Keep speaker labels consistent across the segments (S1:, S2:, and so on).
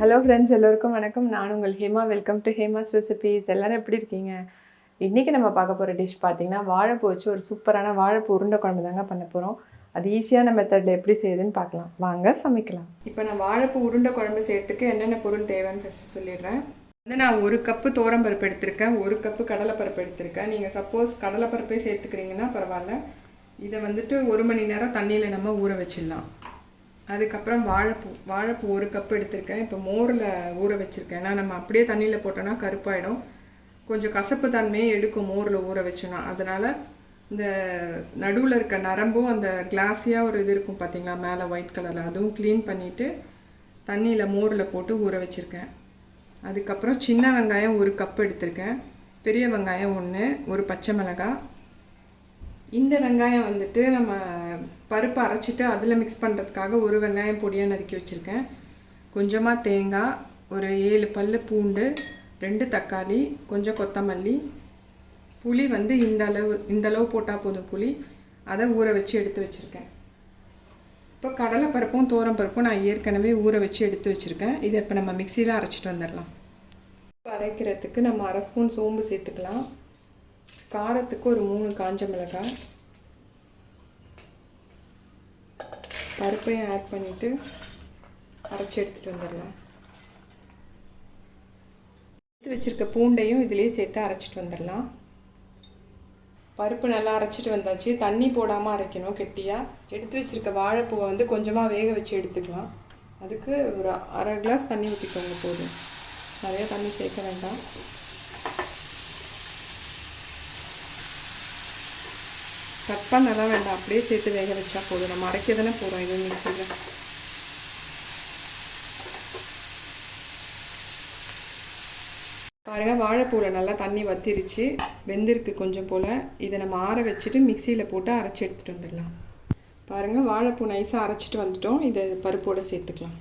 S1: Hello friends, எல்லோருக்கும் வணக்கம். நான் உங்கள் Hema. Welcome to Hema's recipes. எல்லோரும் எப்படி இருக்கீங்க? இன்றைக்கி நம்ம பார்க்க போகிற டிஷ் பார்த்திங்கன்னா, வாழைப்பூ வச்சு ஒரு சூப்பரான வாழைப்பூ உருண்டை குழம்பு தாங்க பண்ண போகிறோம். அது ஈஸியான மெத்தடில் எப்படி செய்யுதுன்னு பார்க்கலாம். வாங்க சமைக்கலாம். இப்போ நான் வாழைப்பூ உருண்டை குழம்பு செய்யறதுக்கு என்னென்ன பொருள் தேவைன்னு ஃபஸ்ட்டு சொல்லிடுறேன். நான் 1 கப்பு பருப்பு எடுத்திருக்கேன், 1 கப்பு கடலைப்பருப்பு எடுத்திருக்கேன். நீங்கள் சப்போஸ் கடலைப்பருப்பே சேர்த்துக்கிறீங்கன்னா பரவாயில்ல. இதை 1 மணி நேரம் தண்ணியில் நம்ம ஊற வச்சிடலாம். அதுக்கப்புறம் வாழைப்பூ 1 கப் எடுத்திருக்கேன். இப்போ மோரில் ஊற வச்சுருக்கேன். ஏன்னா நம்ம அப்படியே தண்ணியில் போட்டோன்னா கருப்பாயிடும், கொஞ்சம் கசப்பு தன்மையே எடுக்கும் மோரில் ஊற வச்சோன்னா. அதனால் இந்த நடுவில் இருக்க நரம்பும் அந்த கிளாஸியாக ஒரு இது இருக்கும் பார்த்திங்களா மேலே ஒயிட் கலரில், அதுவும் க்ளீன் பண்ணிவிட்டு தண்ணியில் மோரில் போட்டு ஊற வச்சுருக்கேன். அதுக்கப்புறம் சின்ன வெங்காயம் 1 கப் எடுத்திருக்கேன், பெரிய வெங்காயம் 1, ஒரு பச்சை மிளகாய். இந்த வெங்காயம் நம்ம பருப்பு அரைச்சிட்டு அதில் மிக்ஸ் பண்ணுறதுக்காக 1 வெங்காயம் பொடியாக நறுக்கி வச்சுருக்கேன். கொஞ்சமாக தேங்காய், ஒரு 7 பல் பூண்டு, 2 தக்காளி, கொஞ்சம் கொத்தமல்லி, புளி இந்த அளவு போட்டால் போதும் புளி. அதை ஊற வச்சு எடுத்து வச்சுருக்கேன். இப்போ கடலைப்பருப்பும் பருப்பும் நான் ஏற்கனவே ஊற வச்சு எடுத்து வச்சுருக்கேன். இதை இப்போ நம்ம மிக்சியில் அரைச்சிட்டு வந்துடலாம். இப்போ அரைக்கிறதுக்கு நம்ம 1/2 ஸ்பூன் சோம்பு சேர்த்துக்கலாம். காரத்துக்கு ஒரு 3 காஞ்ச மிளகாய், பருப்பையும் ஆட் பண்ணிவிட்டு அரைச்சி எடுத்துகிட்டு வந்துடலாம். எடுத்து வச்சுருக்க பூண்டையும் இதிலே சேர்த்து அரைச்சிட்டு வந்துடலாம். பருப்பு நல்லா அரைச்சிட்டு வந்தாச்சு. தண்ணி போடாமல் அரைக்கணும் கெட்டியாக. எடுத்து வச்சுருக்க வாழைப்பூவை கொஞ்சமாக வேக வச்சு எடுத்துக்கலாம். அதுக்கு ஒரு 1/2 கிளாஸ் தண்ணி ஊற்றிக்கோங்க போதும், நிறைய தண்ணி சேர்க்க வேண்டாம். கட் பண்ணலாம் வேண்டாம், அப்படியே சேர்த்து வேக வச்சா போதும். நம்ம அரைக்க தானே போகிறோம் இது மிக்சியில். பாருங்கள், வாழைப்பூவில் நல்லா தண்ணி வத்திருச்சு, வெந்திருக்கு கொஞ்சம் போல். இதை நம்ம ஆற வச்சுட்டு மிக்சியில் போட்டு அரைச்சி எடுத்துகிட்டு வந்துடலாம். பாருங்கள், வாழைப்பூ நைஸாக அரைச்சிட்டு வந்துட்டோம். இதை பருப்போடு சேர்த்துக்கலாம்.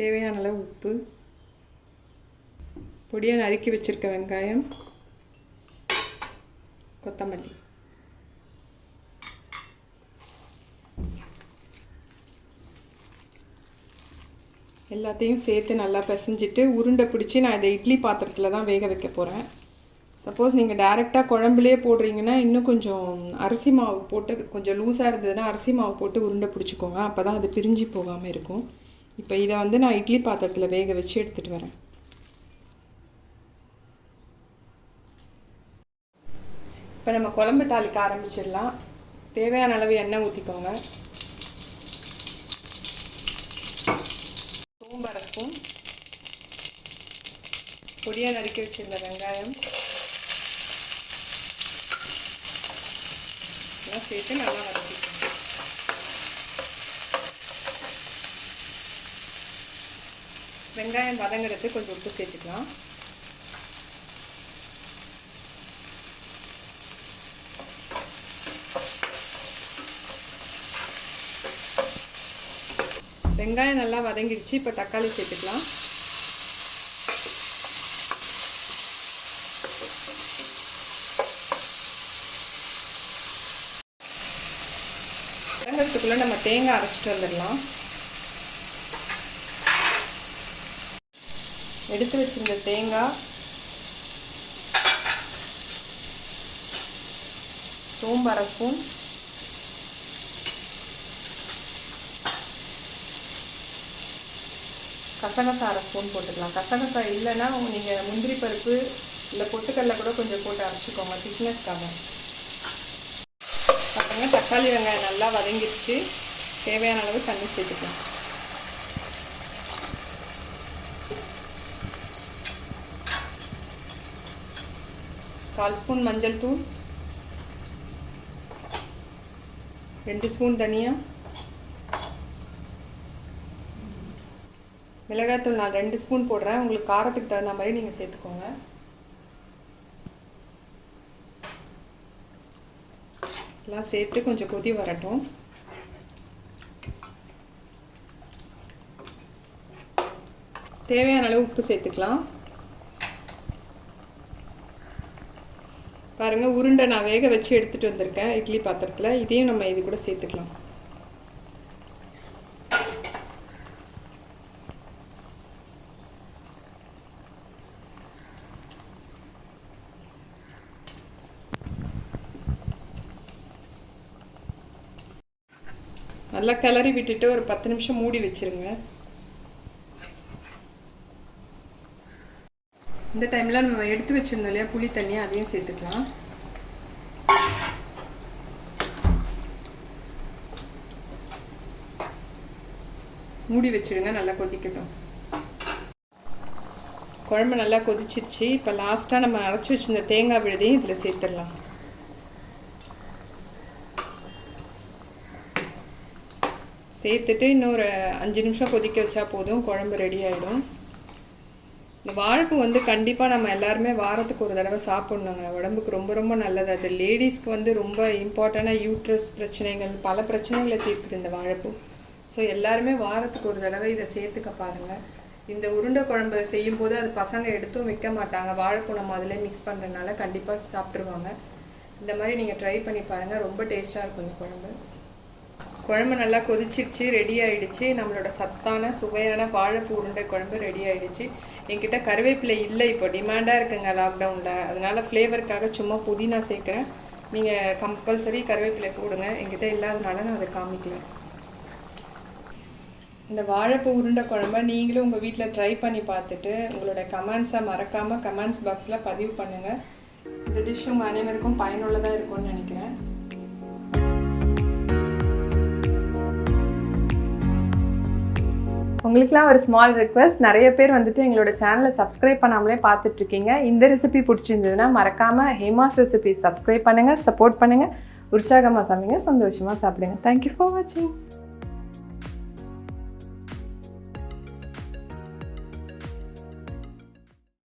S1: தேவையான அளவு உப்பு, பொடியாக நறுக்கி வச்சுருக்க வெங்காயம், கொத்தமல்லி. எல்லாத்தையும் சேர்த்து நல்லா பிசைஞ்சிட்டு உருண்டை பிடிச்சி நான் இதை இட்லி பாத்திரத்தில் தான் வேக வைக்க போகிறேன். சப்போஸ் நீங்கள் டைரெக்டாக குழம்புலேயே போடுறீங்கன்னா இன்னும் கொஞ்சம் அரிசி மாவு போட்டு, கொஞ்சம் லூஸாக இருந்ததுன்னா அரிசி மாவு போட்டு உருண்டை பிடிச்சிக்கோங்க, அப்போ தான் அது பிரிஞ்சு போகாமல் இருக்கும். இப்போ இதை நான் இட்லி பாத்திரத்தில் வேக வச்சு எடுத்துகிட்டு வரேன். இப்போ நம்ம குழம்பு தாளிக்க ஆரம்பிச்சிடலாம். தேவையான அளவு எண்ணெய் ஊற்றிக்கோங்க. சோம்பு 1/2 ஸ்பூன், பொடியாக நறுக்கி வச்சுருந்த வெங்காயம் எல்லாம் சேர்த்து நல்லா வதக்கிக்கோங்க. வெங்காயம் வதங்கிறதுக்கு கொஞ்சம் உப்பு சேர்த்துக்கலாம். வெங்காயம் நல்லா வதங்கிடுச்சு. இப்போ தக்காளி சேர்த்துக்கலாம். வதங்கிறதுக்குள்ளே நம்ம தேங்காய் அரைச்சிட்டு வந்துடலாம். எடுத்து வச்சிருந்த தேங்காய், சோம்பு 1/2 ஸ்பூன், கசகசா 1/2 ஸ்பூன் போட்டுக்கலாம். கசகசா இல்லைன்னா நீங்கள் முந்திரி பருப்பு இல்லை பொட்டுக்கடலை கூட கொஞ்சம் போட்டு அரைச்சிக்கோங்க திக்னஸ்க்காக. பாருங்க, தக்காளி வெங்காயம் நல்லா வதங்கிடுச்சு. தேவையான அளவு தண்ணி சேர்த்துக்கலாம். கால் ஸ்பூன் மஞ்சள் தூள், 2 ஸ்பூன் தனியா, மிளகாய்த்தூள் நான் 2 ஸ்பூன் போடுறேன். உங்களுக்கு காரத்துக்கு தகுந்த மாதிரி நீங்கள் சேர்த்துக்கோங்க. எல்லாம் சேர்த்து கொஞ்சம் கொதி வரட்டும். தேவையான அளவு உப்பு சேர்த்துக்கலாம். பாருங்கள், உருண்டை நான் வேக வச்சு எடுத்துகிட்டு வந்திருக்கேன் இட்லி பாத்திரத்தில். இதையும் நம்ம இது கூட சேர்த்துக்கலாம். நல்லா கிளறி விட்டுட்டு ஒரு 10 நிமிஷம் மூடி வச்சுருங்க. இந்த டைமில் நம்ம எடுத்து வச்சுருந்தோம் இல்லையா புளி தண்ணி, அதையும் சேர்த்துக்கலாம். மூடி வச்சுடுங்க, நல்லா கொதிக்கட்டும். குழம்பு நல்லா கொதிச்சிருச்சு. இப்போ லாஸ்ட்டாக நம்ம அரைச்சி வச்சுருந்த தேங்காய் விழுதையும் இதில் சேர்த்துடலாம். சேர்த்துட்டு இன்னொரு 5 நிமிஷம் கொதிக்க வச்சா போதும், குழம்பு ரெடி ஆகிடும். இந்த வாழைப்பூ வந்து கண்டிப்பாக நம்ம எல்லாருமே வாரத்துக்கு ஒரு தடவை சாப்பிட்ணுங்க. உடம்புக்கு ரொம்ப ரொம்ப நல்லது. அது லேடிஸ்க்கு வந்து ரொம்ப இம்பார்ட்டண்டாக யூட்ரஸ் பிரச்சனைகள், பல பிரச்சனைகளை தீர்க்குது இந்த வாழைப்பூ. ஸோ எல்லாருமே வாரத்துக்கு ஒரு தடவை இதை சேர்த்துக்க பாருங்கள். இந்த உருண்டை குழம்பு செய்யும்போது அது பசங்க எடுத்தும் வைக்க மாட்டாங்க. வாழைப்பூ நம்ம அதில் மிக்ஸ் பண்ணுறதுனால கண்டிப்பாக சாப்பிட்ருவாங்க. இந்த மாதிரி நீங்கள் ட்ரை பண்ணி பாருங்கள், ரொம்ப டேஸ்ட்டாக இருக்கும் இந்த குழம்பு. குழம்பு நல்லா கொதிச்சிருச்சு, ரெடி ஆகிடுச்சு. நம்மளோட சத்தான சுவையான வாழைப்பூ உருண்டை குழம்பு ரெடி ஆகிடுச்சு. என்கிட்ட கருவேப்பிலை இல்லை, இப்போ டிமாண்டாக இருக்குங்க லாக்டவுனில். அதனால் ஃப்ளேவருக்காக சும்மா புதினா சேர்க்குறேன். நீங்கள் கம்பல்சரி கருவேப்பிலை போடுங்க. என்கிட்ட இல்லாதனால நான் அதை காமிக்கல. இந்த வாழைப்பூ உருண்டை குழம்பை நீங்களும் உங்கள் வீட்டில் ட்ரை பண்ணி பார்த்துட்டு உங்களோட கமெண்ட்ஸை மறக்காமல் கமெண்ட்ஸ் பாக்ஸில் பதிவு பண்ணுங்கள். இந்த டிஷ் உங்கள் அனைவருக்கும் பயனுள்ளதாக இருக்கும்னு நினைக்கிறேன். உங்களுக்குலாம் ஒரு ஸ்மால் ரெக்வெஸ்ட், நிறைய பேர் வந்துட்டு எங்களோட சேனலை சப்ஸ்கிரைப் பண்ணாமலே பார்த்துட்ருக்கீங்க. இந்த ரெசிபி பிடிச்சிருந்ததுன்னா மறக்காமல் ஹேமாஸ் ரெசிபீஸ் சப்ஸ்கிரைப் பண்ணுங்கள், சப்போர்ட் பண்ணுங்கள். உற்சாகமாக சமைங்க, சந்தோஷமாக சாப்பிடுங்க. தேங்க்யூ ஃபார் வாட்சிங்.